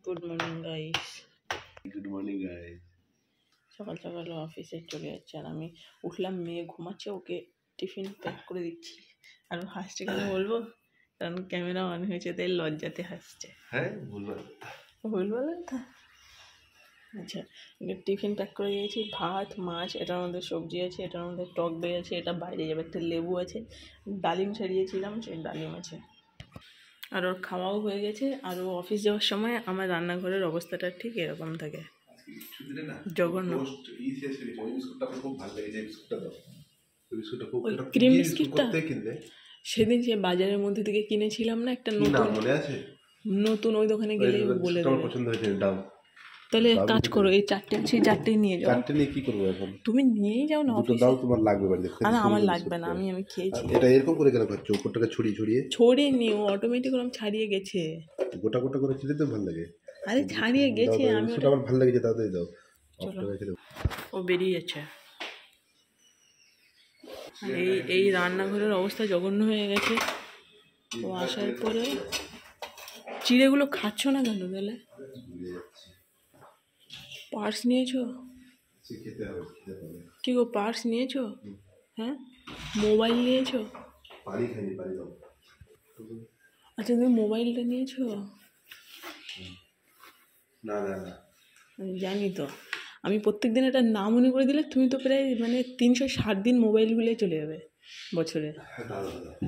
Good morning guys. Good morning guys. সকাল সকাল অফিসে চলে যাচ্ছে আর আমি উঠলাম, মেয়ে ঘুমাচ্ছে, ওকে টিফিন প্যাক করে দিচ্ছি। আর হাসছে কেন বলবো, কারণ ক্যামেরা অন হয়েছে তাই লজ্জাতে হাসছে। হ্যাঁ ভুলভাল তা আচ্ছা, টিফিন প্যাক করে দিয়েছি, ভাত মাছ, এটার মধ্যে সবজি আছে, এটার মধ্যে টক দই আছে, এটা বাইরে যাবে, একটা লেবু আছে, ডালিম ছাড়িয়েছিলাম সেই ডালিম আছে। আর ওর খাওয়াও হয়ে গেছে। আর ও অফিস যাওয়ার সময় আমার রান্নাঘরের অবস্থাটা ঠিক এরকম থাকে, জঘন্য। ক্রিম বিস্কিটটা সেদিন সে বাজারের মধ্যে থেকে কিনেছিলাম না, একটা নতুন ওই দোকানে গেলে বলে দেবে। তাহলে কাজ করো, এই চারটে আছে, চারটেই নিয়ে যাও। চারটে নিয়ে কি করবো এখন? তুমি নিয়েই যাও না অফিসে। দাও, তোমার লাগবে বাড়িতে। না আমার লাগবে না, আমি খেয়েছি। এটা এরকম করে কেন খাচ্ছ? উপরটাকে ছড়িয়ে নিও, অটোমেটিক ওরকম ছাড়িয়ে গেছে। গোটা গোটা করে খেলে তো ভালো লাগে। আরে ছাড়িয়ে গেছে, আমি ওটা আমার ভালো লাগে, তাড়াতাড়ি দাও। ও বেরিয়ে যাচ্ছে। এই রান্নাঘরের অবস্থা জঘন্য হয়ে গেছে। ও আসার পরে চিড়েগুলো খাচ্ছ না কেন তাহলে? পার্স নিয়েছো? কি গো, পার্স নিয়েছো? হ্যাঁ, মোবাইল নিয়েছো? আচ্ছা, তুমি মোবাইলটা নিয়েছো? জানি তো, আমি প্রত্যেক দিন এটা না মনে করে দিলে তুমি তো প্রায় 360 দিন মোবাইল ভুলে চলে যাবে বছরে।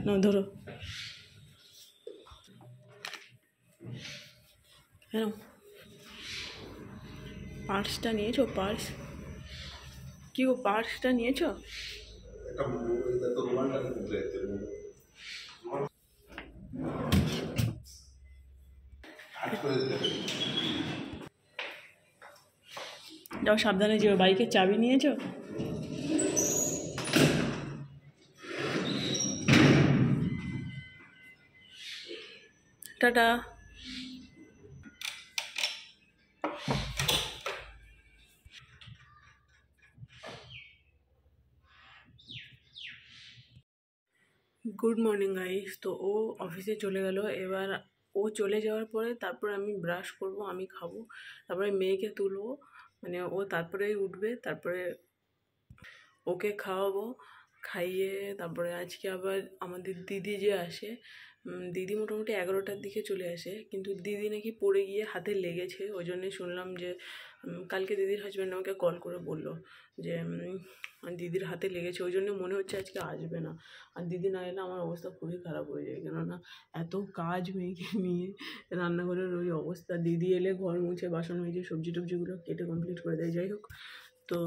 না ধরো, হ্যাঁ পার্সটা নিয়েছো? পার্স কি গো, পার্সটা নিয়েছো? যাও সাবধানে যেও। বাইকের চাবি নিয়েছো? টাটা। Good morning guys. তো ও অফিসে চলে গেল। এবার ও চলে যাওয়ার পরে তারপরে আমি ব্রাশ করব, আমি খাবো, তারপরে মেয়েকে তুলবো, ও তারপরেই উঠবে, তারপরে ওকে খাওয়াবো, খাইয়ে তারপরে আজকে আবার আমাদের দিদি যে আসে, দিদি মোটামুটি 11টার দিকে চলে আসে, কিন্তু দিদি নাকি পড়ে গিয়ে হাতে লেগেছে। ওই জন্যই শুনলাম যে কালকে দিদির হাজব্যান্ড আমাকে কল করে বললো যে দিদির হাতে লেগেছে, ওই জন্য মনে হচ্ছে আজকে আসবে না। আর দিদি না এলে আমার অবস্থা খুবই খারাপ হয়ে যায়, কেননা এত কাজ মেয়েকে নিয়ে, রান্নাঘরের ওই অবস্থা। দিদি এলে ঘর মুছে, বাসন মেজে, সবজি টবজিগুলো কেটে কমপ্লিট করে দেয়। যাই হোক, তো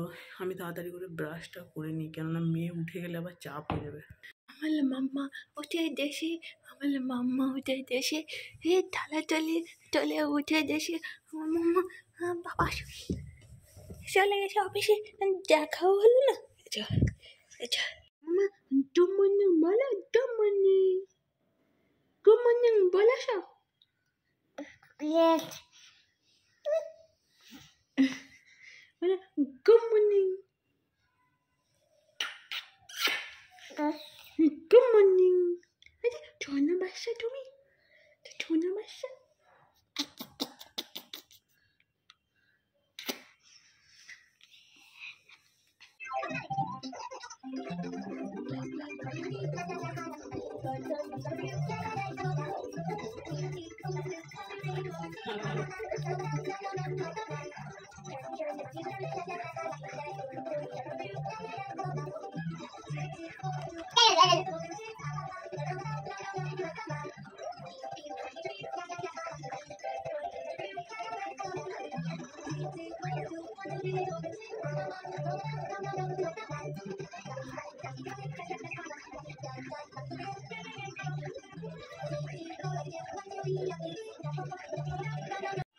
আমি তাড়াতাড়ি করে ব্রাশটা করে নিই, কেননা মেয়ে উঠে গেলে আবার চাপ হয়ে যাবে। আমার মাম্মা উঠে দেশে, আমার মাম্মা উঠে দেশে, হে ঢালা টলে উঠে দেশে। আমার মাম্মা, বাবা চলে গেছে অফিসে, দেখাও হলো না। আচ্ছা মাম্মা, গুড মর্নিং বলো, গুড মর্নিং, গুড মর্নিং বলো সব। Good morning, good morning. আচ্ছা ছোনা বাচ্চা, তুমি ছোনা বাচ্চা।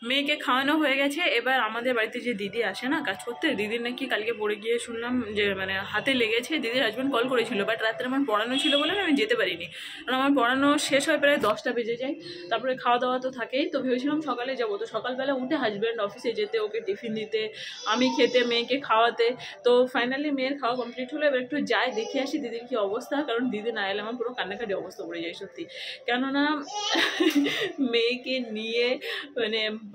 মেয়েকে খাওয়ানো হয়ে গেছে। এবার আমাদের বাড়িতে যে দিদি আসে না কাজ করতে, দিদির নাকি কালকে পড়ে গিয়ে শুনলাম যে হাতে লেগেছে। দিদির হাজব্যান্ড কল করেছিল, বাট রাত্রে আমার পড়ানো ছিল বলে আমি যেতে পারিনি, কারণ আমার পড়ানো শেষ হয় প্রায় 10টা বেজে যায়। তারপরে খাওয়া দাওয়া তো থাকেই, তো ভেবেছিলাম সকালে যাবো। তো সকালবেলা উঠে হাজব্যান্ড অফিসে যেতে, ওকে টিফিন দিতে, আমি খেতে, মেয়েকে খাওয়াতে। তো ফাইনালি মেয়ের খাওয়া কমপ্লিট হলো। এবার একটু যাই দেখে আসি দিদির কী অবস্থা, কারণ দিদি না এলে আমার পুরো কান্নাকাটি অবস্থা পড়ে যায় সত্যি। কেননা মেয়েকে নিয়ে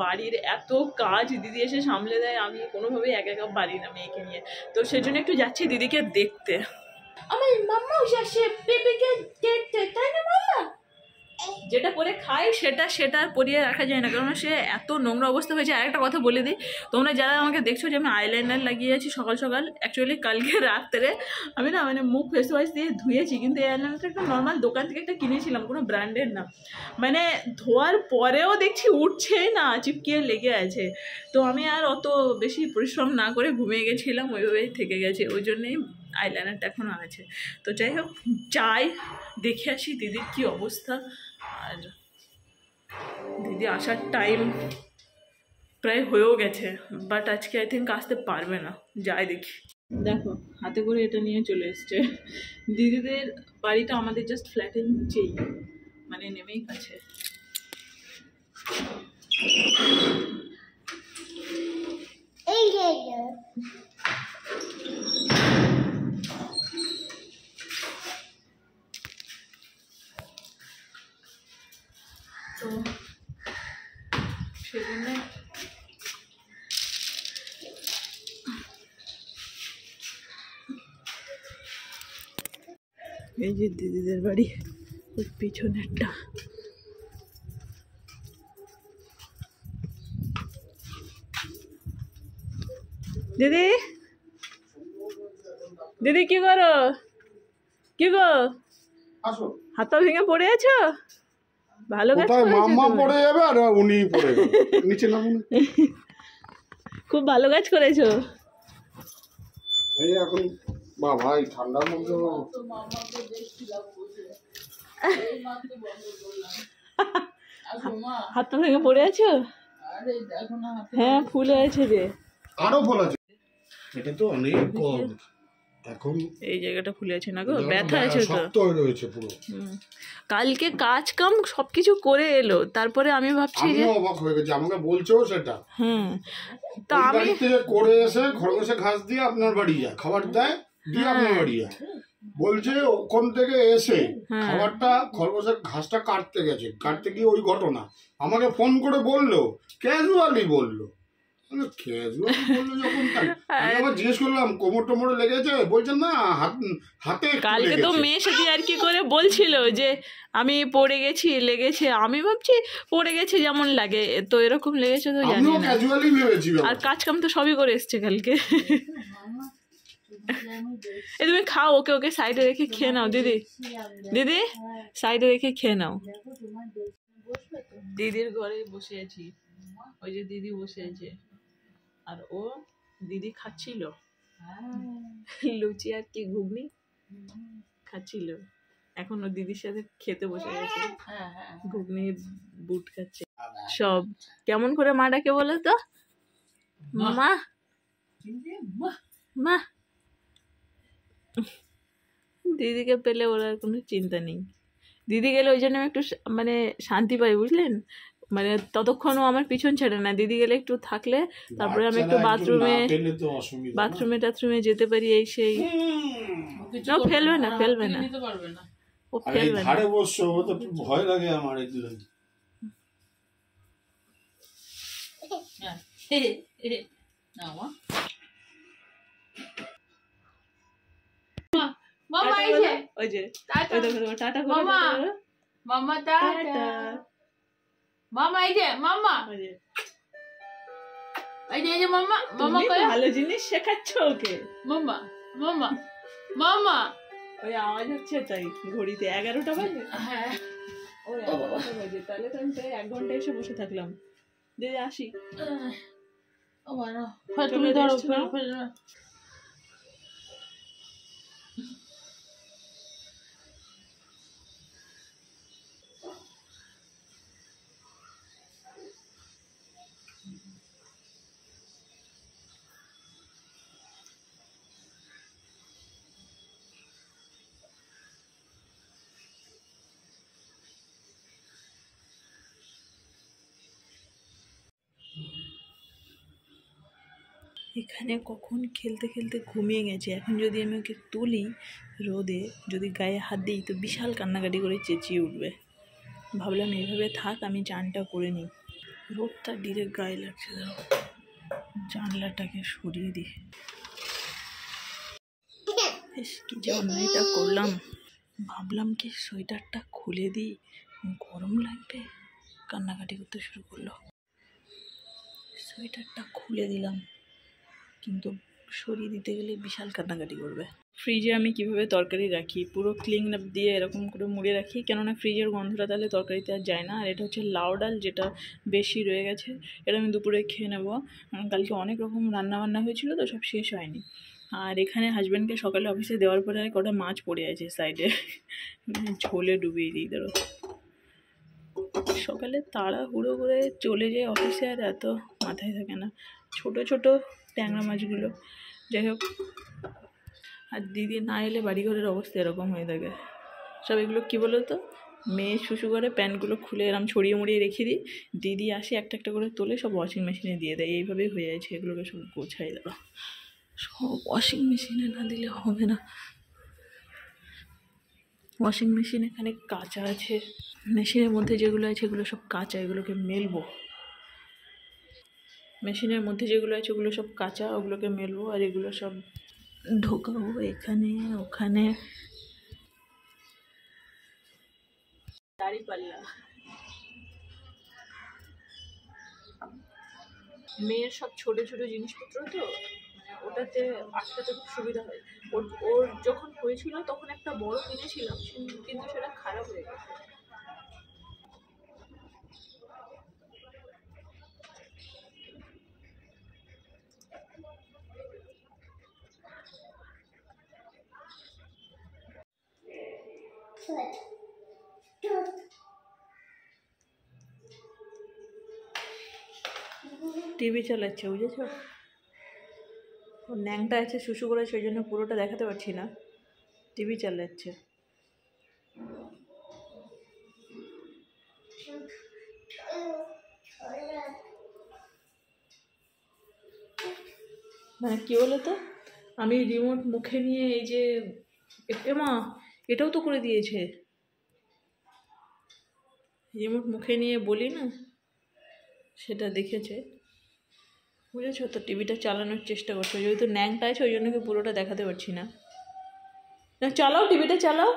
বাড়ির এত কাজ দিদি এসে সামলে দেয়, আমি কোনোভাবেই একা একা পারি না মেয়েকে নিয়ে। তো সেজন্য একটু যাচ্ছি দিদিকে দেখতে। আমার মাম্মাও যাচ্ছে বেবিকে দেখতে, তাই না মাম্মা? যেটা করে খায় সেটা পরিয়ে রাখা যায় না, কারণ সে এত নোংরা অবস্থা হয়েছে। আরেকটা কথা বলে দিই, তোমরা যারা আমাকে দেখছো যে আমি আইলাইনার লাগিয়ে আছি সকাল সকাল, অ্যাকচুয়ালি কালকে রাত্রে আমি না মানে মুখ ফেস ওয়াশ দিয়ে ধুয়েছি, কিন্তু এই আইলাইনারটা একটা নর্মাল দোকান থেকে একটা কিনেছিলাম, কোনো ব্র্যান্ডের না। মানে ধোয়ার পরেও দেখছি উঠছে না, চিপকিয়ে লেগে আছে। তো আমি আর অত বেশি পরিশ্রম না করে ঘুমিয়ে গেছিলাম, ওইভাবেই থেকে গেছে, ওই জন্যেই আইলাইনারটা এখনও আছে। তো যাই হোক, যাই দেখে আসি দিদির কী অবস্থা। আর দিদি আসার টাইম প্রায় হয়েও গেছে, বাট আজকে আই থিঙ্ক আসতে পারবে না, যাই দেখি। দেখো হাতে করে এটা নিয়ে চলে এসছে। দিদিদের বাড়িটা আমাদের জাস্ট ফ্ল্যাটের নিচেই, মানে নেমেই কাছে। তো সেজন্য এই যে দিদিদের বাড়ি, ওর পিছনেরটা। দিদি দিদি কি করো, কি গো হাত ভেঙে পড়ে আছো? ভালো কাজ করেছো, মাম্মা পড়ে যাবে আর উনি পড়ে যাবে নিচে নামুন। খুব ভালো কাজ করেছো। এই এখন ভাই ঠান্ডার মধ্যে হাত ভেঙে পড়ে আছো? হ্যাঁ ফুলে আছে রে, আরো ফুল আছে, এটা তো অনেক কম। এখন এই জায়গাটা ফুলে আছে না গো, ব্যথা আছে তো, শক্ত হয়ে রয়েছে পুরো। কালকে কাজ কাম সবকিছু করে এলো, তারপরে আমি ভাবছি যে অবাক হয়ে গেছে, আমাকে বলছো সেটা। তা আমি করে এসে খরগোশে ঘাস দিয়ে আপনার বাড়ি যায়, খাবার দেয় দিয়ে আপনার বাড়ি যায়, বলছে ওখান থেকে এসে খাবারটা খরগোশের ঘাসটা কাটতে গেছে, কাটতে গিয়ে ওই ঘটনা আমাকে ফোন করে বললো, ক্যাজুয়ালি বললো। জিজ্ঞেস করলাম কোমর টোমরে লেগেছে, বলছেন না হাতে। কালকে তো মেয়ের সাথে আর কি করে বলছিল যে আমি পড়ে গেছি, লেগেছে। আমি ভাবছি পড়ে গেছে যেমন লাগে, তো এরকম লেগেছে তো জানি না। আর কাজ কাম তো সবই করে এসছে কালকে। এই তুমি খাও, ওকে ওকে সাইডে রেখে খেয়ে নাও দিদি, দিদি সাইডে রেখে খেয়ে নাও। দিদির ঘরে বসে আছি, ওই যে দিদি বসে আছে, আর ও দিদি খাচ্ছিল লুচি আর কি ঘুগনি খাচ্ছিল। এখন ও দিদির সাথে খেতে বসে গেছে, ঘুগনি বুট খাচ্ছে সব। কেমন করে মা ডাকে বলো তো? মা মা। দিদিকে পেলে ওর আর কোনো চিন্তা নেই। দিদি গেলে ওই জন্য আমি একটু মানে শান্তি পাই, বুঝলেন? মানে ততক্ষণও আমার পিছন ছেড়ে না, দিদি গেলে একটু থাকলে তারপরে আমি একটু বাথরুমে টাথরুমে যেতে পারি, এই সেই। ফেলবে না, ফেলবে না, ও ফেলবে না। ভয় লাগে আমার এগুলো। মামা আইছে, ওই যে ওই দেখো টাটা করে মামা, মামা টাটা। মামা আইছে, মামা এই যে মামা, মামা কই ভালো জিনিস শেখাচ্ছ ওকে। মামা মামা মামা, ওই আওয়াজ হচ্ছে তাই ঘড়িতে 11টা বাজে। হ্যাঁ ওই 11টা বাজে, তাহলে তো আমি প্রায় 1 ঘন্টা এসে বসে থাকলাম। দিদি আসি। ও বাবা, তুমি ধরো ফেলে। এখানে কখন খেলতে খেলতে ঘুমিয়ে গেছে। এখন যদি আমি ওকে তুলি রোদে, যদি গায়ে হাত দিই তো বিশাল কান্নাকাটি করে চেঁচিয়ে উঠবে। ভাবলাম এইভাবে থাক, আমি চানটা করে নিই। রোদটা ডিরেক্ট গায়ে লাগছে, দাও জানলাটাকে সরিয়ে দিই। বেশ কি যে অন্যায়টা করলাম, ভাবলাম কি সোয়েটারটা খুলে দিই, গরম লাগবে, কান্নাকাটি করতে শুরু করলো। সোয়েটারটা খুলে দিলাম, কিন্তু সরিয়ে দিতে গেলে বিশাল কান্নাকাটি করবে। ফ্রিজে আমি কিভাবে তরকারি রাখি, পুরো ক্লিং দিয়ে এরকম করে মুড়ে রাখি, কেননা ফ্রিজের গন্ধটা তাহলে তরকারিতে আর যায় না। আর এটা হচ্ছে লাউ ডাল, যেটা বেশি রয়ে গেছে, এটা আমি দুপুরে খেয়ে নেবো। কালকে অনেক রকম রান্নাবান্না হয়েছিল তো, সব শেষ হয়নি। আর এখানে হাজব্যান্ডকে সকালে অফিসে দেওয়ার পরে কটা মাছ পড়ে আছে সাইডে, ঝোলে ডুবিয়ে দিই। ধরো সকালে তাড়াহুড়ো করে চলে যায় অফিসে, আর এত মাথায় থাকে না ছোট ছোট ট্যাংরা মাছগুলো। যাই হোক, আর দিদি না এলে বাড়িঘরের অবস্থা এরকম হয়ে থাকে। সব এগুলো কী বলো তো, মেয়ে শুশু করে প্যান্টগুলো খুলে এরম ছড়িয়ে মুড়িয়ে রেখে দিই, দিদি আসে একটা একটা করে তোলে, সব ওয়াশিং মেশিনে দিয়ে দেয়। এইভাবেই হয়ে যাচ্ছে, এগুলোকে সব গোছাই দেওয়া। সব ওয়াশিং মেশিনে না দিলে হবে না। ওয়াশিং মেশিন এখানে কাঁচা আছে, মেশিনের মধ্যে যেগুলো আছে এগুলো সব কাঁচা, এগুলোকে মেলবো। মেশিনের মধ্যে যেগুলো আছে ওগুলো সব কাঁচা, ওগুলোকে মেলবো। আর এগুলো সব ঢোকাবো এখানে ওখানে। দাঁড়িপাল্লা মেয়ের সব ছোট ছোট জিনিসপত্র তো, ওটাতে আটকাতে খুব সুবিধা হয়। ওর যখন হয়েছিল তখন একটা বড় কিনেছিলাম, কিন্তু সেটা খারাপ হয়ে গেছে। টিভি চালাচ্ছে, বুঝেছো? ও ন্যাংটা আছে, শুশু করে, সেই জন্য পুরোটা দেখাতে পারছি না। টিভি চালাচ্ছে। মানে কী বলো তো, আমি রিমোট মুখে নিয়ে এই যে মা এটাও তো করে দিয়েছে, রিমোট মুখে নিয়ে বলি না, সেটা দেখেছে, বুঝেছো তো? টিভিটা চালানোর চেষ্টা করছে, যেহেতু ন্যাংটা আছে ওই জন্য কি পুরোটা দেখাতে পারছি না। না চালাও, টিভিটা চালাও,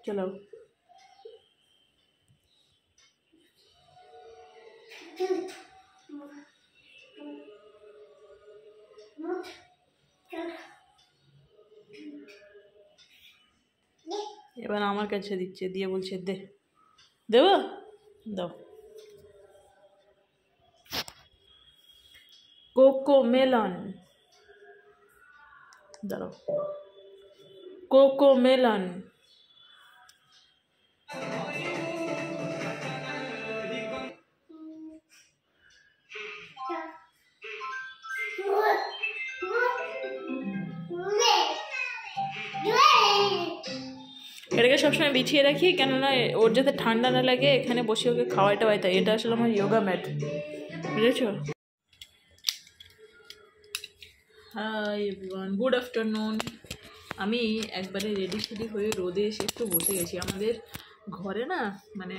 চালাও। এবার আমার কাছে দিচ্ছে, দিয়ে বলছে দে, দেবো, দাও। কোকো মেলন, দাঁড়াও, কোকো মেলন। এটাকে সবসময় বিছিয়ে রাখি, কেননা ওর যাতে ঠান্ডা না লাগে, এখানে বসে ওকে খাওয়াইটা বাড়িতে। এটা আসলে আমার যোগা ম্যাট, বুঝেছো? Hi everyone, good afternoon. আমি একবারে রেডি সেডি হয়ে রোদে এসে একটু বসে গেছি। আমাদের ঘরে না, মানে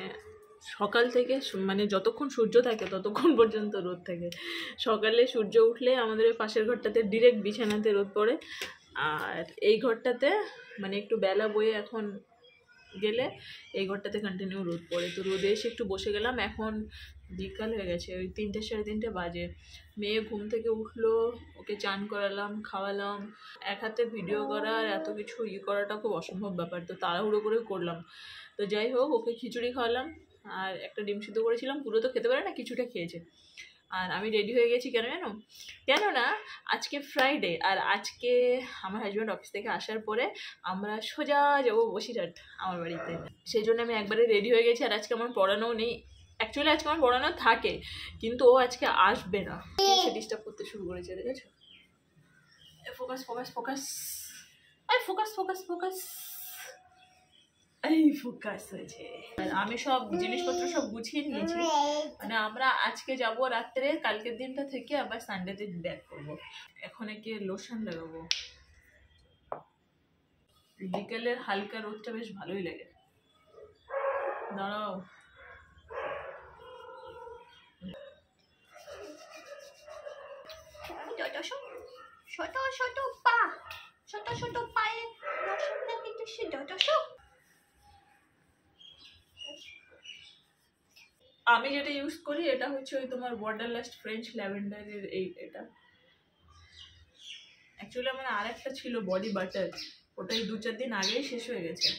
সকাল থেকে, মানে যতক্ষণ সূর্য থাকে ততক্ষণ পর্যন্ত রোদ থাকে। সকালে সূর্য উঠলে আমাদের ওই পাশের ঘরটাতে ডিরেক্ট বিছানাতে রোদ পড়ে, আর এই ঘরটাতে মানে একটু বেলা বয়ে এখন গেলে এই ঘরটাতে কন্টিনিউ রোদ পড়ে। তো রোদে এসে একটু বসে গেলাম। এখন বিকাল হয়ে গেছে, ওই 3টে সাড়ে 3টে বাজে। মেয়ে ঘুম থেকে উঠলো, ওকে চান করালাম, খাওয়ালাম। এক হাতে ভিডিও করা আর এত কিছু করাটা খুব অসম্ভব ব্যাপার, তো তাড়াহুড়ো করে করলাম। তো যাই হোক, ওকে খিচুড়ি খাওয়ালাম আর একটা ডিম সিদ্ধ করেছিলাম, পুরো তো খেতে পারে না, কিছুটা খেয়েছে। আর আমি রেডি হয়ে গেছি, কেন জানো? কেননা আজকে ফ্রাইডে, আর আজকে আমার হাজব্যান্ড অফিস থেকে আসার পরে আমরা সোজা যাবো বসিরহাট আমার বাড়িতে। সেই জন্য আমি একবারে রেডি হয়ে গেছি। আর আজকে আমার পড়ানোও নেই, অ্যাকচুয়ালি আজকে আমার পড়ানো থাকে, কিন্তু ও আজকে আসবে না, সে ডিস্টার্ব করতে শুরু করেছে, দেখেছো? ফোকাস ফোকাস ফোকাস, এই ফোকাস ফোকাস ফোকাস, এই ফোকাস হয়েছে। আমি সব জিনিসপত্র সব গুছিয়ে নিয়েছি, মানে আমরা আজকে যাব রাত্রে, কালকের দিনটা থেকে আবার সানডেতে ব্যাক করবো। এখন একে লোশন লাগাবো, বিকেলের হালকা রোদটা বেশ ভালোই লাগে। দাঁড়াও, ছোট ছোট পা, ছোট ছোট পায়ে রসুন নাকি টুসি ডটসো। আমি যেটা ইউজ করি এটা হচ্ছে ওই তোমার ওয়াটারলাস্ট ফ্রেঞ্চ ল্যাভেন্ডারের এটা। অ্যাকচুয়ালি আমার আর একটা ছিল বডি বাটার, ওটাই 2-4 দিন আগেই শেষ হয়ে গেছে।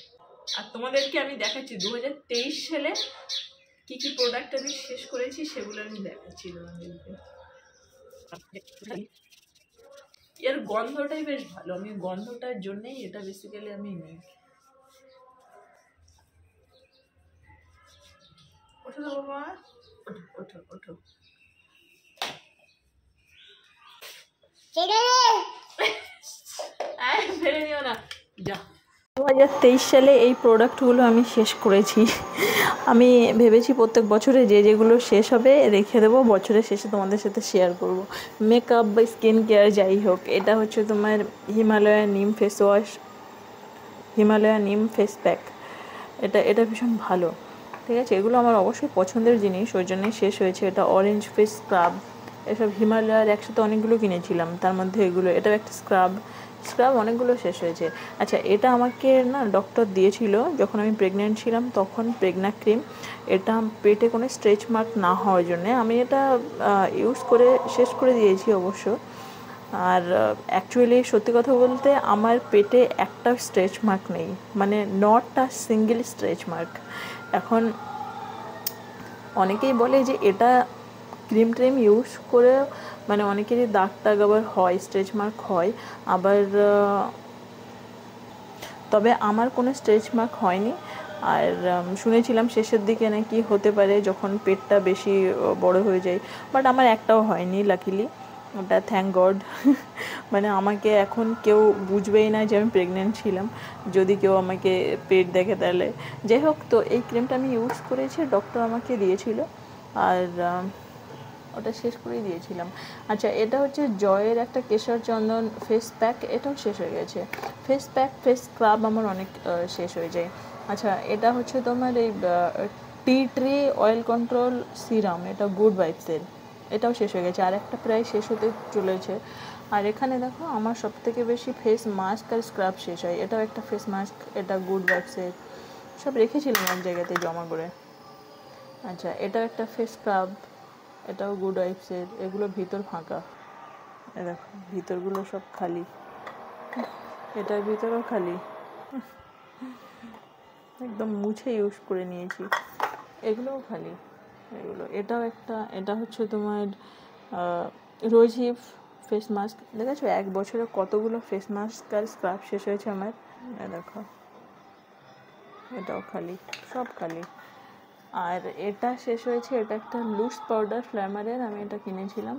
আর তোমাদেরকে আমি দেখাচ্ছি 2023 সালে কি কি প্রোডাক্ট আমি শেষ করেছি, সেগুলো আমি দেখাচ্ছি তোমাদেরকে। এর গন্ধটাই বেশ ভালো, আমি গন্ধটার জন্যই এটা বেসিক্যালি আমি নিই। ওঠো তো বাবা, ওঠো ওঠো ওঠো। ফেলে নিও না, যা। 2023 সালে এই প্রোডাক্টগুলো আমি শেষ করেছি। আমি ভেবেছি প্রত্যেক বছরে যেগুলো শেষ হবে রেখে দেবো, বছরের শেষে তোমাদের সাথে শেয়ার করব। মেকআপ বা স্কিন কেয়ার যাই হোক, এটা হচ্ছে তোমার হিমালয়া নিম ফেস ওয়াশ, হিমালয়া নিম ফেস প্যাক। এটা ভীষণ ভালো, ঠিক আছে। এগুলো আমার অবশ্যই পছন্দের জিনিস, ওই জন্যই শেষ হয়েছে। এটা অরেঞ্জ ফেস স্ক্রাব, এসব হিমালয়ার একসাথে অনেকগুলো কিনেছিলাম, তার মধ্যে এগুলো, এটাও একটা স্ক্রাব অনেকগুলো শেষ হয়েছে। আচ্ছা, এটা আমাকে না ডক্টর দিয়েছিল যখন আমি প্রেগনেন্ট ছিলাম, তখন প্রেগনা ক্রিম। এটা পেটে কোনো স্ট্রেচ মার্ক না হওয়ার জন্যে আমি এটা ইউজ করে শেষ করে দিয়েছি অবশ্য। আর অ্যাকচুয়ালি সত্যি কথা বলতে আমার পেটে একটা স্ট্রেচ মার্ক নেই, মানে not a single stretch mark. এখন অনেকেই বলে যে এটা ক্রিম ট্রিম ইউজ করে মানে অনেকেরই দাগ টাগ আবার হয়, স্ট্রেচ মার্ক হয় আবার, তবে আমার কোনো স্ট্রেচ মার্ক হয়নি। আর শুনেছিলাম শেষের দিকে নাকি হতে পারে যখন পেটটা বেশি বড় হয়ে যায়, বাট আমার একটাও হয়নি লাকিলি, ওটা থ্যাংক গড। মানে আমাকে এখন কেউ বুঝবেই না যে আমি প্রেগনেন্ট ছিলাম যদি কেউ আমাকে পেট দেখে তাহলে। যাই হোক, তো এই ক্রিমটা আমি ইউজ করেছি, ডক্টর আমাকে দিয়েছিল, আর ওটা শেষ করেই দিয়েছিলাম। আচ্ছা, এটা হচ্ছে জয়ের একটা কেশর চন্দন ফেস প্যাক, এটাও শেষ হয়ে গেছে। ফেস প্যাক ফেস স্ক্রাব আমার অনেক শেষ হয়ে যায়। আচ্ছা, এটা হচ্ছে তোমার এই tea tree oil control serum, এটা গুড ভাইবসের, এটাও শেষ হয়ে গেছে, আর একটা প্রায় শেষ হতে চলেছে। আর এখানে দেখো আমার সবথেকে বেশি ফেস মাস্ক আর স্ক্রাব শেষ হয়, এটাও একটা ফেস মাস্ক, এটা গুড ভাইবসের, সব রেখেছিলাম এক জায়গাতে জমা করে। আচ্ছা, এটাও একটা ফেস স্ক্রাব, এটাও গুড ওয়াইফসের, এগুলো ভিতর ফাঁকা, এ দেখো ভিতরগুলো সব খালি, এটার ভিতরেও খালি, একদম মুছে ইউজ করে নিয়েছি, এগুলোও খালি এগুলো। এটাও একটা, এটা হচ্ছে তোমার রোজ হিপ ফেস মাস্ক, দেখেছো 1 বছরে কতগুলো ফেস মাস্ক আর স্ক্রাব শেষ হয়েছে আমার, দেখো এটাও খালি, সব খালি। আর এটা শেষ হয়েছে, এটা একটা লুজ পাউডার ফ্ল্যামারের, আমি এটা কিনেছিলাম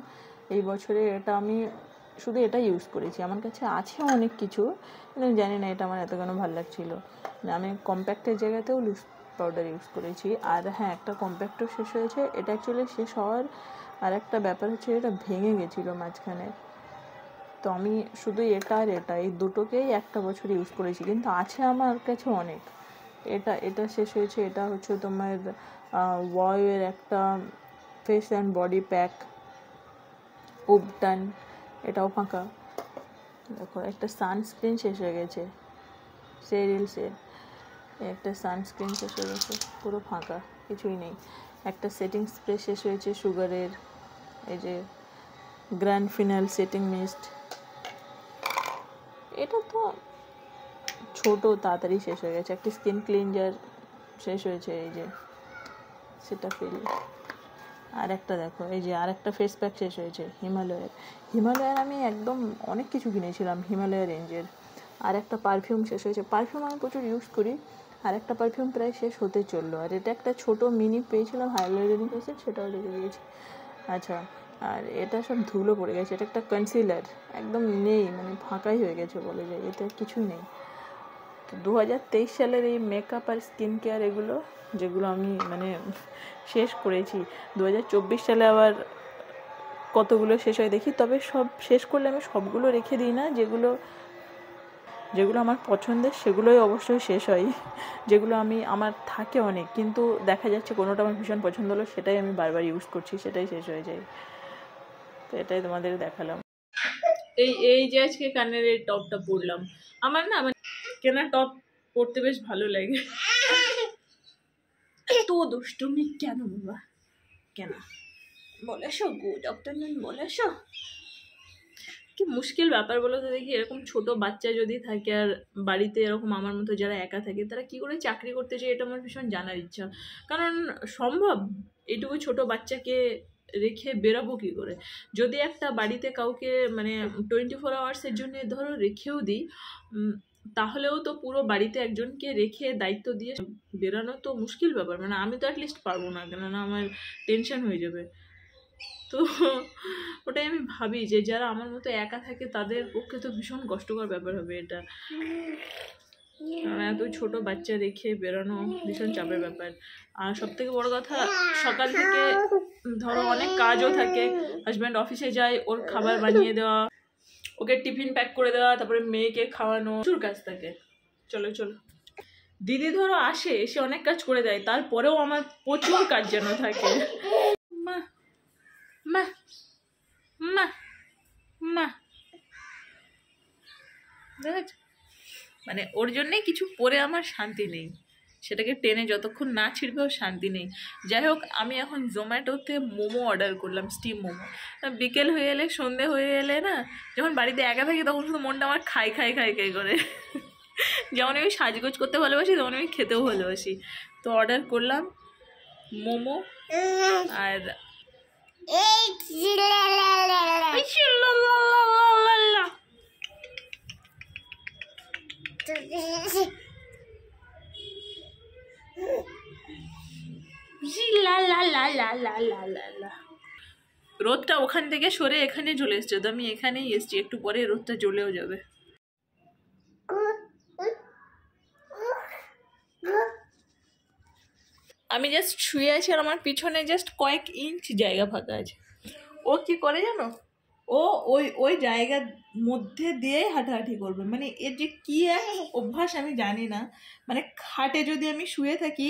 এই বছরে, এটা আমি শুধু এটা ইউজ করেছি। আমার কাছে আছে অনেক কিছু, কিন্তু জানি না এটা আমার এত কেন ভালো লাগছিলো, আমি কম্প্যাক্টের জায়গাতেও লুজ পাউডার ইউজ করেছি। আর হ্যাঁ, একটা কম্প্যাক্টও শেষ হয়েছে, এটা অ্যাকচুয়ালি শেষ হওয়ার আর একটা ব্যাপার হচ্ছে এটা ভেঙে গেছিলো মাঝখানে, তো আমি শুধু এটা আর এটা এই দুটোকেই একটা বছর ইউজ করেছি, কিন্তু আছে আমার কাছে অনেক। এটা শেষ হয়েছে, এটা হচ্ছে তোমার ওয়ের একটা ফেস অ্যান্ড বডি প্যাক উপটান, এটাও ফাঁকা। দেখো একটা সানস্ক্রিন শেষ হয়ে গেছে, সেরিলসের একটা সানস্ক্রিন শেষ হয়ে গেছে, পুরো ফাঁকা, কিছুই নেই। একটা সেটিং স্প্রে শেষ হয়েছে সুগারের, এই যে গ্র্যান্ড ফিনাল সেটিং মিস্ট, এটা তো ছোট, তাড়াতাড়ি শেষ হয়ে গেছে। একটা স্কিন ক্লিনজার শেষ হয়েছে, এই যে সেটা ফিল। আর একটা দেখো, এই যে আর একটা ফেস প্যাক শেষ হয়েছে হিমালয়ের আমি একদম অনেক কিছু কিনেছিলাম হিমালয় রেঞ্জের। আর একটা পারফিউম শেষ হয়েছে, পারফিউম আমি প্রচুর ইউজ করি, আর একটা পারফিউম প্রায় শেষ হতে চললো। আর এটা একটা ছোটো মিনি পেয়েছিলাম হাইলোরিনিক অ্যাসিড, সেটাও রেখে দিয়েছি। আচ্ছা, আর এটা সব ধুলো পড়ে গেছে, এটা একটা কনসিলার, একদম নেই, মানে ফাঁকাই হয়ে গেছে বলে যায়, এতে কিছুই নেই। তো 2023 সালের এই মেকআপ আর স্কিন কেয়ার এগুলো যেগুলো আমি মানে শেষ করেছি, 2024 সালে আবার কতগুলো শেষ হয় দেখি। তবে সব শেষ করলে আমি সবগুলো রেখে দিই না, যেগুলো আমার পছন্দের সেগুলোই অবশ্যই শেষ হয়। যেগুলো আমার থাকে অনেক, কিন্তু দেখা যাচ্ছে কোনোটা আমার ভীষণ পছন্দ হলো, সেটাই আমি বারবার ইউজ করছি, সেটাই শেষ হয়ে যায়। তো এটাই তোমাদের দেখালাম। এই যে আজকে কানের এই টপটা পরলাম, আমার না মানে কেনা টপ পরতে বেশ ভালো লাগে। তো দুষ্টুমি কেন বাবা, কেন বলেছো? গুড আফটারনুন বলেছো? কি মুশকিল ব্যাপার বলো তো দেখি। এরকম ছোট বাচ্চা যদি থাকে আর বাড়িতে এরকম আমার মতো যারা একা থাকে, তারা কি করে চাকরি করতে চায় এটা আমার ভীষণ জানার ইচ্ছা। কারণ সম্ভব এটুকু ছোট বাচ্চাকে রেখে বেরাবো কি করে? যদি একটা বাড়িতে কাউকে মানে 24 আওয়ার্সের জন্য ধরো রেখেও দিই, তাহলেও তো পুরো বাড়িতে একজনকে রেখে দায়িত্ব দিয়ে বেরানো তো মুশকিল ব্যাপার। মানে আমি তো অ্যাটলিস্ট পারবো না, কেননা আমার টেনশন হয়ে যাবে। তো ওটাই আমি ভাবি যে যারা আমার মতো একা থাকে তাদের পক্ষে তো ভীষণ কষ্টকর ব্যাপার হবে এটা। কারণ এত ছোট বাচ্চা রেখে বেরোনো ভীষণ চাপের ব্যাপার। আর সব থেকে বড় কথা, সকাল থেকে ধরো অনেক কাজও থাকে, হাজব্যান্ড অফিসে যায়, ওর খাবার বানিয়ে দেওয়া, ওকে টিফিন প্যাক করে দেওয়া, তারপরে মেয়েকে খাওয়ানো, প্রচুর কাজ থাকে। চলো চলো, দিদি ধরো আসে, এসে অনেক কাজ করে দেয়, তারপরেও আমার প্রচুর কাজ যেন থাকে। মা মা মা মা দেখ, মানে ওর জন্যেই কিছু পরে আমার শান্তি নেই, সেটাকে টেনে যতক্ষণ না ছিড়বে ওর শান্তি নেই। যাই হোক, আমি এখন জোম্যাটোতে মোমো অর্ডার করলাম, স্টিম মোমো। বিকেল হয়ে এলে, সন্ধে হয়ে এলে না, যখন বাড়িতে একা থাকি তখন শুধু মনটা আমার খাই খাই খাই খাই করে। যেমন আমি সাজগোজ করতে ভালোবাসি, তেমন আমি খেতেও ভালোবাসি। তো অর্ডার করলাম মোমো আর রোদটা ওখান থেকে সরে এখানে চলে এসছে, তো আমি এখানেই এসছি, একটু পরে রোদটা জ্বলেও যাবে। আমি জাস্ট শুয়ে আছি আর আমার পিছনে জাস্ট কয়েক ইঞ্চ জায়গা ফাঁকা আছে। ও কি করে জানো, ও ওই জায়গার মধ্যে দিয়েই হাঁটাহাঁটি করবে। মানে এর যে কি এক অভ্যাস আমি জানি না। মানে খাটে যদি আমি শুয়ে থাকি,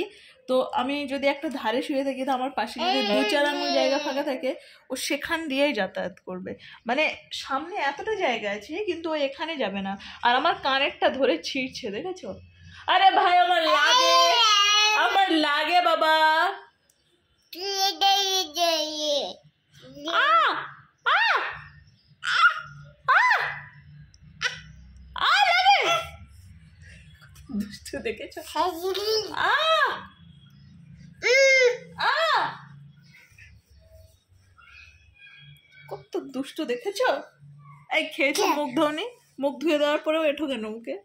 তো আমি যদি একটা ধারে শুয়ে থাকি, তো আমার পাশে যদি 2-4 আঙুল জায়গা ফাঁকা থাকে, ও সেখান দিয়েই যাতায়াত করবে। মানে সামনে এতটা জায়গা আছে, কিন্তু ও এখানে যাবে না। আর আমার কানেরটা ধরে ছিঁড়ছে, দেখেছো? আরে ভাই, আমার লাগে, আমার লাগে বাবা। দুষ্টু দেখেছো? কত দুষ্টু দেখেছো? এই খেয়েছো, মুখ ধোনি, মুখ ধুয়ে দেওয়ার পরেও এঠো কেন মুখে?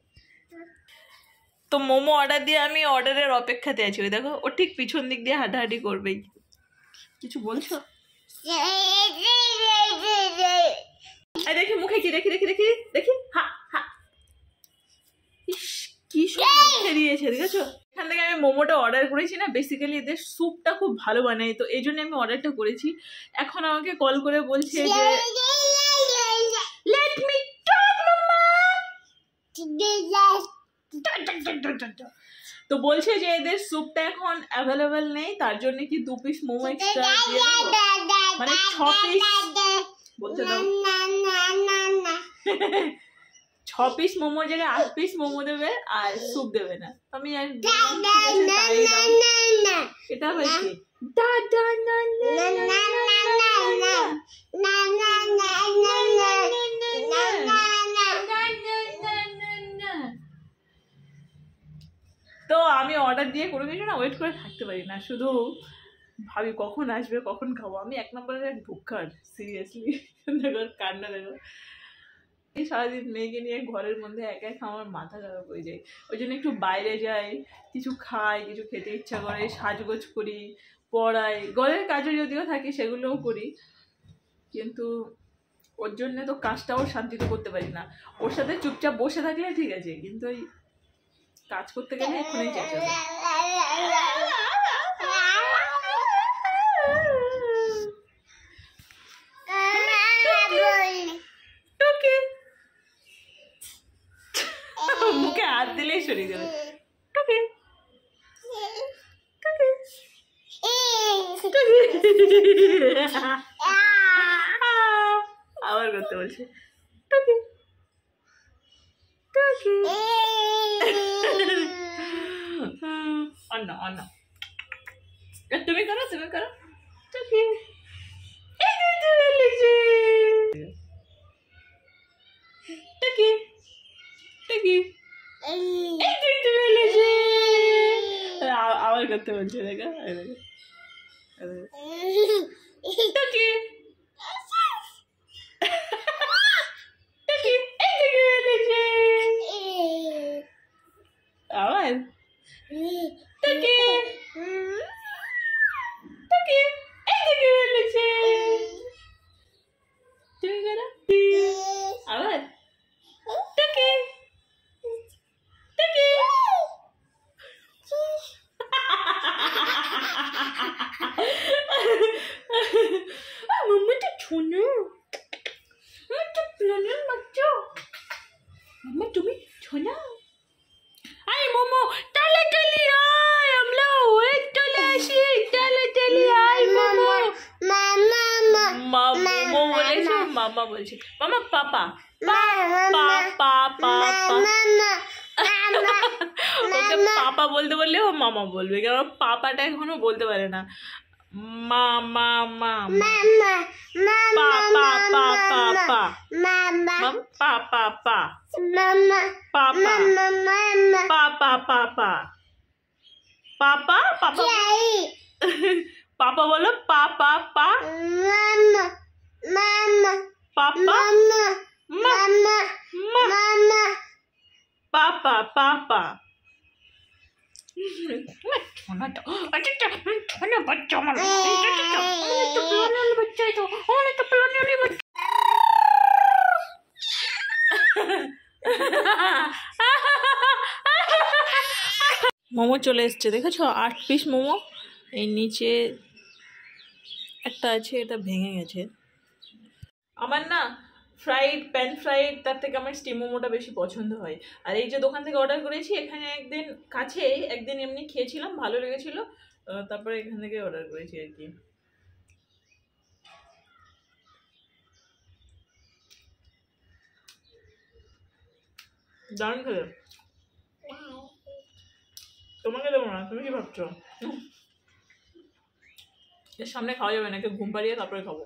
তো মোমো অর্ডার দিয়ে আমি অর্ডারের অপেক্ষাতে আছি। ওই দেখো, ও ঠিক পিছন দিক দিয়ে হাঁটাহাঁটি করবেই। কিছু বলছো? দেখি মুখে কি, দেখি দেখি দেখি দেখি, হা হা, ইস কি সুন্দর দিয়েছে, দেখেছো? এখান থেকে আমি মোমোটা অর্ডার করেছি না, বেসিক্যালি এদের স্যুপটা খুব ভালো বানায়, তো এই জন্য আমি অর্ডারটা করেছি। এখন আমাকে কল করে বলছে যে লেট মি টক মাম্মা, তো বলছে যে এদের স্যুপটা এখন অ্যাভেলেবেল নেই, তার জন্য কি 2 পিস মোমো এক্সট্রা দিয়ে দেবো, মানে 6 পিস বলতে দাও। 6 পিস মোমোর জায়গায় 8 পিস মোমো দেবে আর স্যুপ দেবে না। আমি আর এটা হয়েছে তো আমি অর্ডার দিয়ে কোনো কিছু না ওয়েট করে থাকতে পারি না, শুধু ভাবি কখন আসবে, কখন খাবো। আমি 1 নম্বরের ভুক্কার, সিরিয়াসলি। দেখো কান্না, দেখো। এই সারাদিন মেয়েকে নিয়ে ঘরের মধ্যে একা একা আমার মাথা খারাপ হয়ে যায়। ওই জন্য একটু বাইরে যাই, কিছু খাই, কিছু খেতে ইচ্ছা করে, সাজগোজ করি, পড়াই, ঘরের কাজও যদিও থাকে সেগুলোও করি, কিন্তু ওর জন্য তো কাজটাও শান্তিতে করতে পারি না। ওর সাথে চুপচাপ বসে থাকলে ঠিক আছে, কিন্তু ওই কাজ করতে গেলে এক্ষুনি চেঁচাবে। মুখে হাত দিলেই সরিয়ে দেবে। আবার করতে বলছে। টুকি টুকি অন্য অন্য তুমি করো টুকি টুকি টুকি আবার করতে বলছে দেখো টুকি আবার টুকি টুকি তুমি করো আবার টুকি টুকি মাম্মা তো ছোনো তো প্লানের বাচ্চা মাম্মা তুমি ছোনা আরে মোমো তাড়াতাড়ি আয় আমরা ওই চলে আসি তাড়াতাড়ি আয় মোমো মোমো বলেছে মামা বলছে মামা পাপা ওকে পাপা বলতে বললে ও মামা বলবে কারণ পাপাটা এখনো বলতে পারে না মা মা মা পা পা পা পা পা পা পা পা পাপা পাপা পাপা পাপা পাপা বলো পাপা পা পাপা পাপা পাপা বাচ্চা আমার মোমো চলে এসছে দেখেছো 8 পিস মোমো এই নিচে একটা আছে এটা ভেঙে গেছে আমার না প্যান ফ্রাইড তার থেকে আমার স্টিম মোমোটা বেশি পছন্দ হয় আর এই যে দোকান থেকে অর্ডার করেছি এখানে একদিন কাছেই একদিন এমনি খেয়েছিলাম ভালো লেগেছিল তারপরে এখান থেকে অর্ডার করেছি আর কি দারুণ খেলে তোমাকে দেবো না তুমি কি ভাবছো এর সামনে খাওয়া যাবে না ঘুম পাড়িয়ে তারপরে খাবো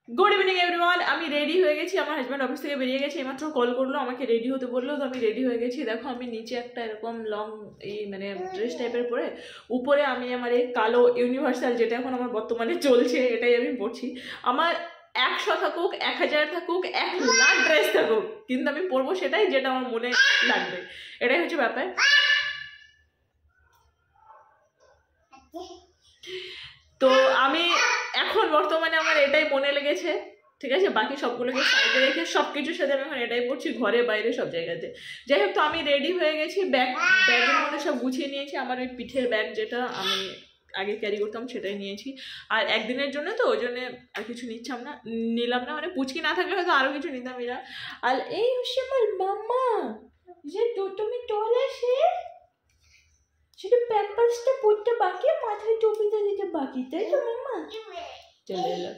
গুড ইভিনিং এভরিওয়ান আমি রেডি হয়ে গেছি আমার হাজব্যান্ড অফিস থেকে বেরিয়ে গেছে এইমাত্র কল করলো আমাকে রেডি হতে বললো তো আমি রেডি হয়ে গেছি দেখো আমি নিচে একটা এরকম লং এই মানে ড্রেস টাইপের পরে উপরে আমি আমার এই কালো ইউনিভার্সাল যেটা এখন আমার বর্তমানে চলছে এটাই আমি পরছি আমার 100 থাকুক 1000 থাকুক 1,00,000 ড্রেস থাকুক কিন্তু আমি পরবো সেটাই যেটা আমার মনে লাগবে এটাই হচ্ছে ব্যাপার তো আমি এখন বর্তমানে আমার এটাই মনে লেগেছে ঠিক আছে বাকি সবগুলোকে সাইডে রেখে সব কিছুর সাথে আমি এখন এটাই পড়ছি ঘরে বাইরে সব জায়গাতে যাই হোক তো আমি রেডি হয়ে গেছি ব্যাগের মধ্যে সব গুছিয়ে নিয়েছি আমার ওই পিঠের ব্যাগ যেটা আমি আগে ক্যারি করতাম সেটাই নিয়েছি আর একদিনের জন্য তো ওই জন্য আর কিছু নিলাম না মানে পুচকি না থাকলে হয়তো আরও কিছু নিতাম এরা আর এই হচ্ছে আমার মাম্মা যে তুমি চলে আসে শুধু প্যাম্পাসটা পড়তে বাকি মাথায় টুপিটা দিতে বাকি তাই তো মাম্মা চলে এলো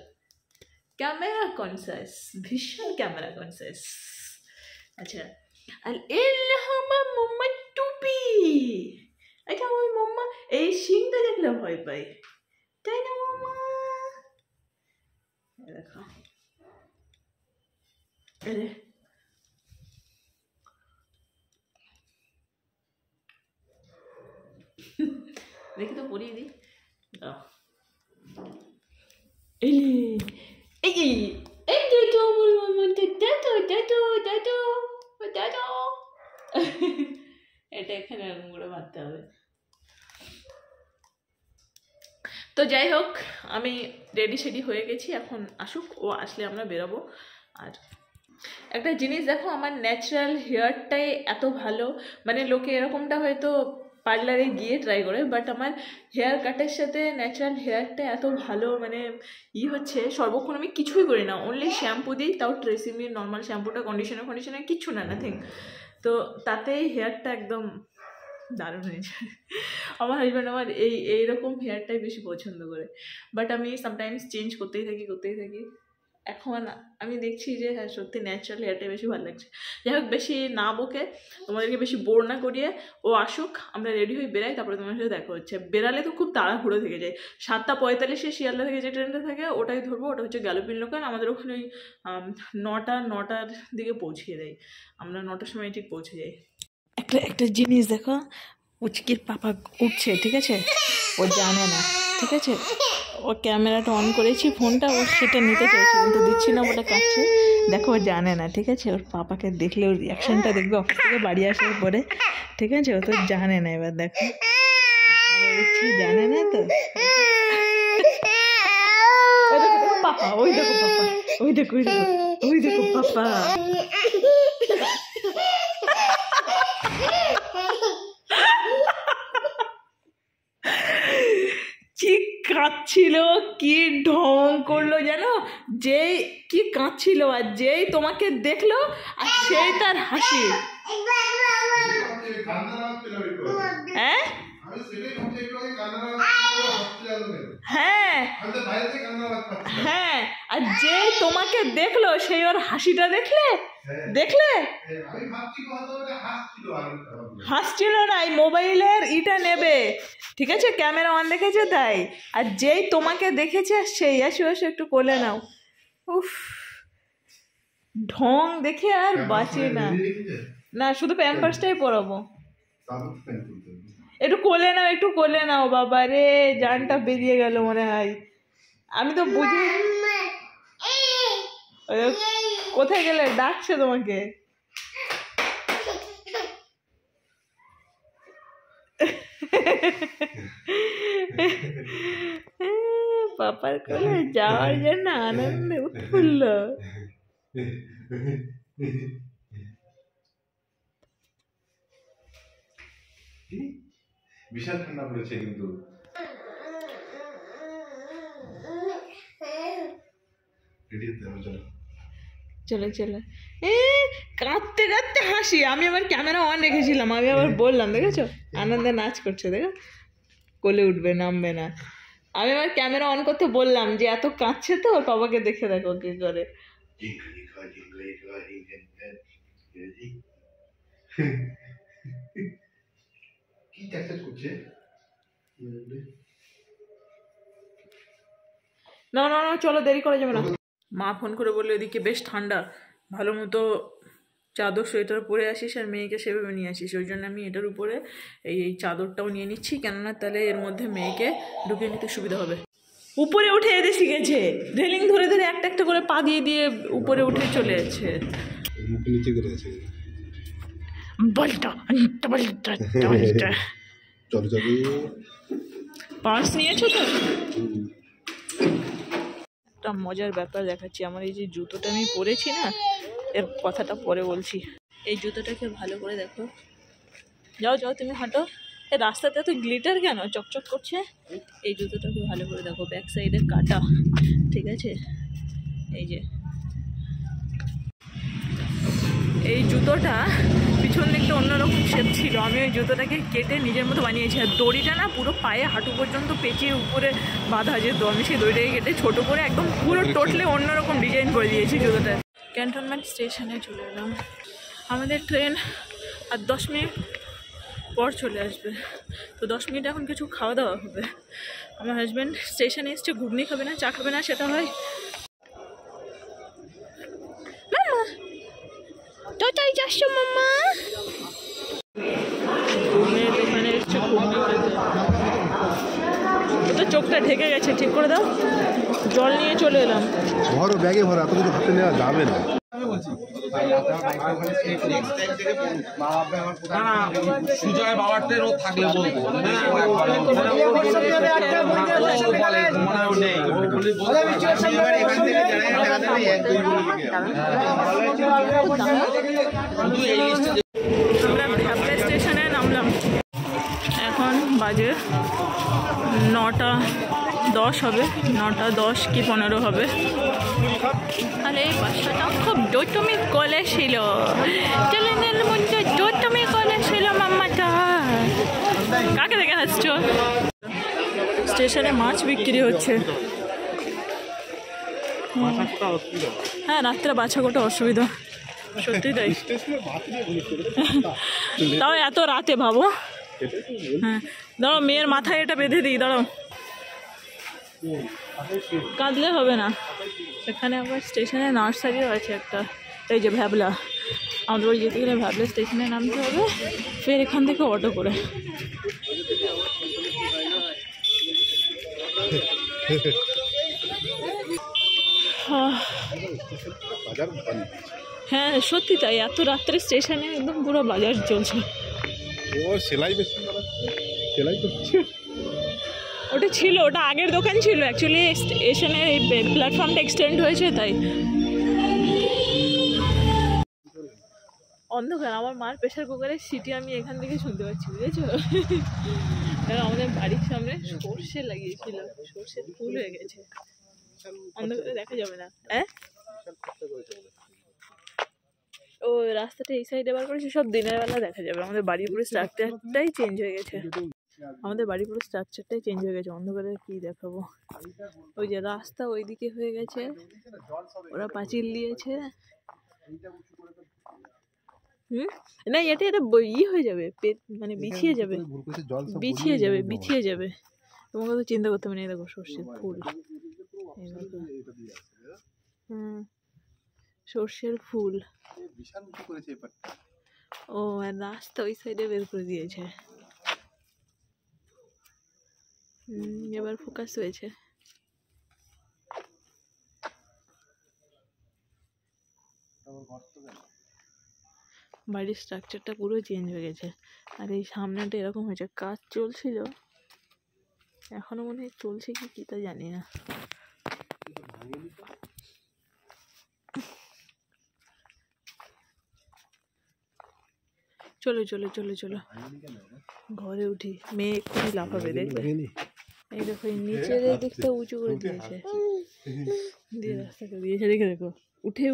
ক্যামেরা কনসাস ভীষণ ক্যামেরা কনসাস আচ্ছা আর এলো আমার মাম্মার টুপি আচ্ছা আমার মাম্মা এই শিংটা দেখলে ভয় পাই তাই না মাম্মা দেখো দেখি তো পরিয়ে দিই এটা এখানে এরকম করে বাঁধতে হবে তো যাই হোক আমি রেডি হয়ে গেছি এখন আসুক ও আসলে আমরা বেরোবো আর একটা জিনিস দেখো আমার ন্যাচারাল হেয়ারটাই এত ভালো মানে লোকে এরকমটা হয়তো পার্লারে গিয়ে ট্রাই করে বাট আমার হেয়ার কাটের সাথে ন্যাচারাল হেয়ারটা এত ভালো মানে হচ্ছে সর্বক্ষণ আমি কিছুই করি না অনলি শ্যাম্পু দিই তাও ট্রেসিমির নর্মাল শ্যাম্পুটা কন্ডিশনার কিচ্ছু না নাথিং তো তাতেই হেয়ারটা একদম দারুণ হয়ে যায় আমার হাজব্যান্ড আমার এইরকম হেয়ারটাই বেশি পছন্দ করে বাট আমি সামটাইমস চেঞ্জ করতেই থাকি এখন আমি দেখছি যে হ্যাঁ সত্যি ন্যাচারালি এটাই বেশি ভালো লাগছে। যাই হোক, বেশি না বকে, তোমাদেরকে বেশি বোর না করিয়ে ও আসুক, আমরা রেডি হয়ে বেরাই, তারপরে তোমার সাথে দেখা হচ্ছে। বেরালে তো খুব তাড়াহুড়ো থেকে যায়। 7:45 শিয়ালদা থেকে যে ট্রেনটা থাকে ওটাই ধরবো, ওটা হচ্ছে গ্যালোপিন লোকাল। আমাদের ওখানে ওই 9টার দিকে পৌঁছিয়ে দেয়, আমরা 9টার সময় ঠিক পৌঁছে যাই। একটা জিনিস দেখো, উচকির পাপা উঠছে, ঠিক আছে, ও জানে না, ঠিক আছে, ও ক্যামেরাটা অন করেছি ফোনটা, ও সেটা নিতে চাইছে কিন্তু দিচ্ছি না, ওটা কাটছে, দেখো ও জানে না, ঠিক আছে, ওর পাপাকে দেখলে ওর রিয়াকশানটা দেখবে অফিস থেকে বাড়ি আসার পরে, ঠিক আছে, ও তো জানে না। এবার দেখো উঠছে, জানে না তো, পাপা, ওই দেখো পাপা, ওই দেখো, ওই দেখো, ওই দেখো পাপা। কি কাঁদছিল, কি ঢং করলো জানো, যেই কি কাঁদছিল, আর যেই তোমাকে দেখলো আর সেই তার হাসি। হ্যাঁ হ্যাঁ হ্যাঁ, আর যেই তোমাকে দেখলো সেই ওর হাসিটা দেখলে, দেখলে হাসছিল না, এই মোবাইলের ইটা নেবে, ঠিক আছে, ক্যামেরা অন রেখেছে তাই। আর যেই তোমাকে দেখেছে সেই আসো আসো একটু কোলে নাও। উফ, ঢং দেখে আর বাঁচি না। না, শুধু প্যাম্পার্সটাই পরাবো। একটু কোলে নাও, একটু কোলে নাও, বাবা রে জানটা বেরিয়ে গেল মনে হয়। আমি তো বুঝি কোথায় গেলে, ডাকছে তোমাকে। পাপার কোলে যাওয়ার জন্য আনন্দে উৎফুল্ল। বিশাল ঠান্ডা পড়েছে কিন্তু। চলো চলো, কাঁদতে কাঁদতে হাসি। আমি আবার ক্যামেরা অন রেখেছিলাম, আমি আবার বললাম, দেখেছো আনন্দে নাচ করছে, দেখো কোলে উঠবে নামবে না। আমি আবার ক্যামেরা অন করতে বললাম যে এত কাঁদছে তো ওর বাবাকে দেখে দেখো কি করে। না না না, চলো দেরি করা যাবে না। মা ফোন করে বললো এদিকে বেশ ঠান্ডা, ভালো মতো চাদর সোয়েটার পরে আসিস আর মেয়েকে সেভাবে নিয়ে আসিস। ওই জন্য আমি এটার উপরে এই চাদরটাও নিয়ে নিচ্ছি, কেননা তাহলে এর মধ্যে মেয়েকে ঢুকিয়ে নিতে সুবিধা হবে। উপরে উঠে এতে শিখেছে, রেলিং ধরে ধরে একটা একটা করে পা দিয়ে দিয়ে উপরে উঠে চলে যাচ্ছে। পার্স নিয়েছো তো? একটা মজার ব্যাপার দেখাচ্ছি, আমার এই যে জুতোটা আমি পরেছি না, এর কথাটা পরে বলছি। এই জুতোটাকে ভালো করে দেখো, যাও যাও তুমি হাঁটো। এই রাস্তাতে তো গ্লিটার কেন, চকচক করছে। এই জুতোটাকে ভালো করে দেখো, ব্যাক সাইডে কাটা, ঠিক আছে। এই যে এই জুতোটা পিছন দিকটা অন্যরকম শেপ ছিল, আমি ওই জুতোটাকে কেটে নিজের মতো বানিয়েছি। আর দড়িটা না পুরো পায়ে হাঁটু পর্যন্ত পেঁচিয়ে উপরে বাঁধা যেত, আমি সেই দড়িটাকে কেটে ছোটো করে একদম পুরো টোটালি অন্যরকম ডিজাইন করে দিয়েছি জুতোটা। ক্যান্টনমেন্ট স্টেশনে চলে এলাম, আমাদের ট্রেন আর 10 মিনিট পর চলে আসবে। তো 10 মিনিট এখন কিছু খাওয়া দাওয়া হবে। আমার হাজব্যান্ড স্টেশনে এসছে, ঘুগনি খাবে না, চা খাবে না, সেটা হয়। কোথায় যাচ্ছ মাম্মা? ঘুগনির দোকানে এসছে ঘুগনি খেতে। তো চোখটা ঢেকে গেছে, ঠিক করে দাও। জল নিয়ে চলে এলাম। ভরো ব্যাগে ভরো, এত কিছু হাতে নেওয়া যাবে না। সুজয় বাবারটা রোদ থাকলে বলবো আমরা স্টেশনে নামলাম, এখন বাজে 9:10 হবে, 9:10 কি 15 হবে। আর এই বাচ্চাটাও খুব জোটমি কলে ছিল, ট্রেনের মধ্যে জোটমি কলে ছিল মাম্মাটা। কাকে দেখে হাসছো? স্টেশনে মাছ বিক্রি হচ্ছে। হ্যাঁ রাত্রে বাছা কোটা অসুবিধা, সত্যি তাই। তাও এত রাতে ভাবো। হ্যাঁ দাঁড়াও, মেয়ের মাথায় এটা বেঁধে দিই, দাঁড়াও, কাঁদলে হবে না। এখানে আবার স্টেশনে নার্সারিও আছে একটা, এই যে ভ্যাবলা। আমাদের বাড়ি যেতে গেলে ভ্যাবলা স্টেশনে নামতে হবে, ফের এখান থেকে অটো করে। হ্যাঁ সত্যি তাই, এত রাত্রে স্টেশনে একদম পুরো বাজার চলছে। ওটা ছিল, ওটা আগের দোকান ছিল অ্যাকচুয়ালি, স্টেশনের এই প্ল্যাটফর্মটা এক্সটেন্ড হয়েছে তাই। অন্ধকার, আমার মার প্রেশার কুকারের সিটি আমি এখান থেকে শুনতে পাচ্ছি, বুঝেছো? আমাদের বাড়ির সামনে সর্ষে লাগিয়েছিল, সর্ষের ফুল হয়ে গেছে, অন্ধকারে দেখা যাবে না। হ্যাঁ ও রাস্তাটা এই সাইডে বার করেছে, সব দিনের বেলা দেখা যাবে। আমাদের বাড়ির পুরো স্ট্রাকচারটাই চেঞ্জ হয়ে গেছে, আমাদের বাড়ির পুরো স্ট্রাকচারটাই চেঞ্জ হয়ে গেছে। অন্ধকারে কি দেখাবো? ওই যে রাস্তা ওইদিকে হয়ে গেছে, ওরা পাঁচিল দিয়েছে। না এটা হয়ে যাবে, মানে বিছিয়ে যাবে, বিছিয়ে যাবে। তোমাকে তো চিন্তা করতে হবে না। দেখো সর্ষের ফুল, সর্ষের ফুল। ও আর রাস্তা ওই সাইডে বের করে দিয়েছে। এবার ফোকাস হয়েছে। বাড়ির স্ট্রাকচারটা পুরো চেঞ্জ হয়ে গেছে। আর এই সামনেটা এরকম হয়েছে, কাজ চলছিল, এখনো মনে হয় চলছে কি তা জানি না। চলো চলো চলো চলো ঘরে উঠি, মেয়ে এক্ষুনি লাফাবে, দেখবে। এই দেখো এই নিচের এই দিকটা উঁচু করে দিয়েছে, দিয়ে রাস্তা করে দিয়েছে, দেখে দেখো।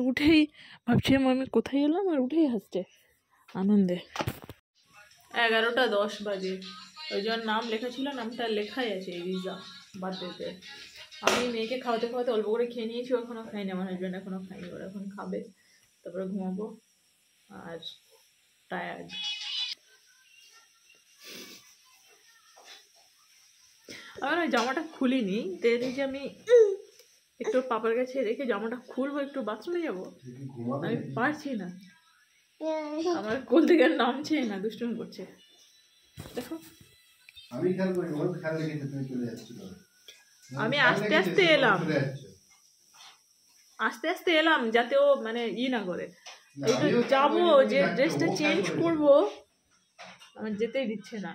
উঠেই ভাবছিলাম আমি কোথায় এলাম, আর উঠেই হাসছে আনন্দে। 11:10 বাজে, ওই জন্য নাম লেখা ছিল, নামটা লেখাই আছে এই রিজা বার্থডেতে। আমি মেয়েকে খাওয়াতে খাওয়াতে অল্প করে খেয়ে নিয়েছি, এখনও খাইনি, আমার হাজব্যান্ড এখনও খাইনি, ওরা এখন খাবে, তারপরে ঘুমাবো। Are tired. আমার ওই জামাটা খুলিনি, তো যে আমি একটু পাপার কাছে রেখে জামাটা খুলবো, একটু বাথরুমে যাবো, আমি পারছি না, আমার কোল থেকে নামছে না, দুষ্টুমি করছে। দেখো আমি আস্তে আস্তে এলাম যাতে ও মানে না করে। যাবো যে ড্রেসটা চেঞ্জ করবো, আমার যেতেই দিচ্ছে না।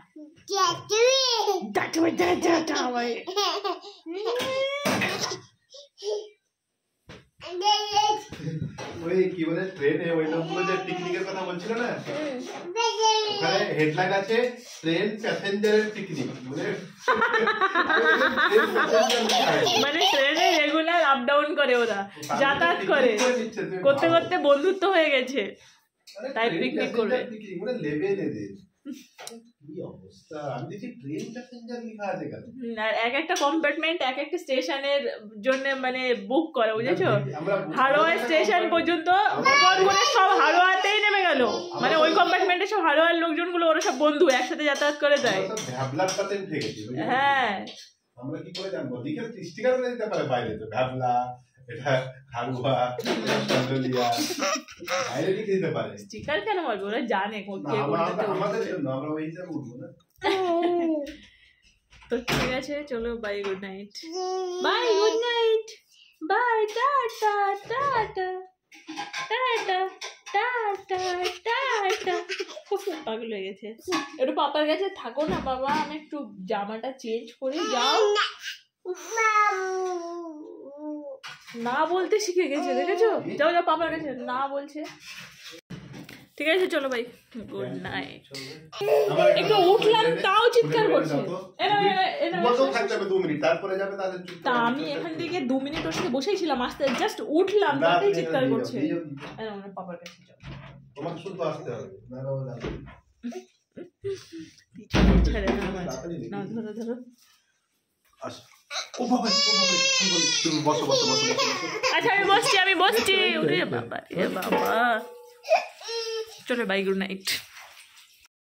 ওই কি বলে ট্রেনে ওই লোকগুলো যে পিকনিকের কথা বলছিল না, ওখানে হেডলাইন আছে ট্রেন প্যাসেঞ্জারের পিকনিক, মানে ট্রেনে রেগুলার আপ ডাউন করে, ওরা যাতায়াত করে, করতে করতে বন্ধুত্ব হয়ে গেছে, তাই পিকনিক করবে। এক একটা কম্পার্টমেন্ট এক একটা স্টেশনের জন্য মানে বুক করে, বুঝেছো? হাড়োয়া স্টেশন পর্যন্ত সব হাড়োয়াতেই নেমে গেল, মানে ওই কম্পার্টমেন্টে সব হাড়োয়ার লোকজন গুলো, ওরা সব বন্ধু একসাথে যাতায়াত করে যায়। হ্যাঁ আমরা কি করে জানবো? দিকে স্টিকার করে দিতে পারে বাইরে, তো ভাবলা এটা হাড়ুয়া চন্দ্রলিয়া বাইরে লিখে দিতে পারে। স্টিকার কেন মারবে? ওরা জানে আমাদের জন্য, আমরা ওই হিসাবে উঠবো না। তো ঠিক আছে, চলো bye, good night, bye, good night, bye, tata tata tata tata tata. খুব পাগল হয়ে গেছে, একটু পাপার কাছে থাকো না বাবা, আমি একটু জামাটা চেঞ্জ করে যাও। না বলতে শিখে গেছে, দেখেছো? যাও যাও পাপার কাছে, না বলছে। ঠিক আছে চলো ভাই, গুড নাইট। একটু উঠলাম তাও চিৎকার করছে। তা আমি এখান থেকে 2 মিনিট ওর সাথে বসেই ছিলাম, আসতে জাস্ট উঠলাম তাতেই চিৎকার করছে। পাপার কাছে যাও, তোমাকে শুধু আসতে হবে, ছাড়ে না, ধরো ধরো। ও বাবা তুমি বসো বসো বসো বসো বসো। আচ্ছা আমি বসছি ওরে বাবা চলো বাই গুড নাইট।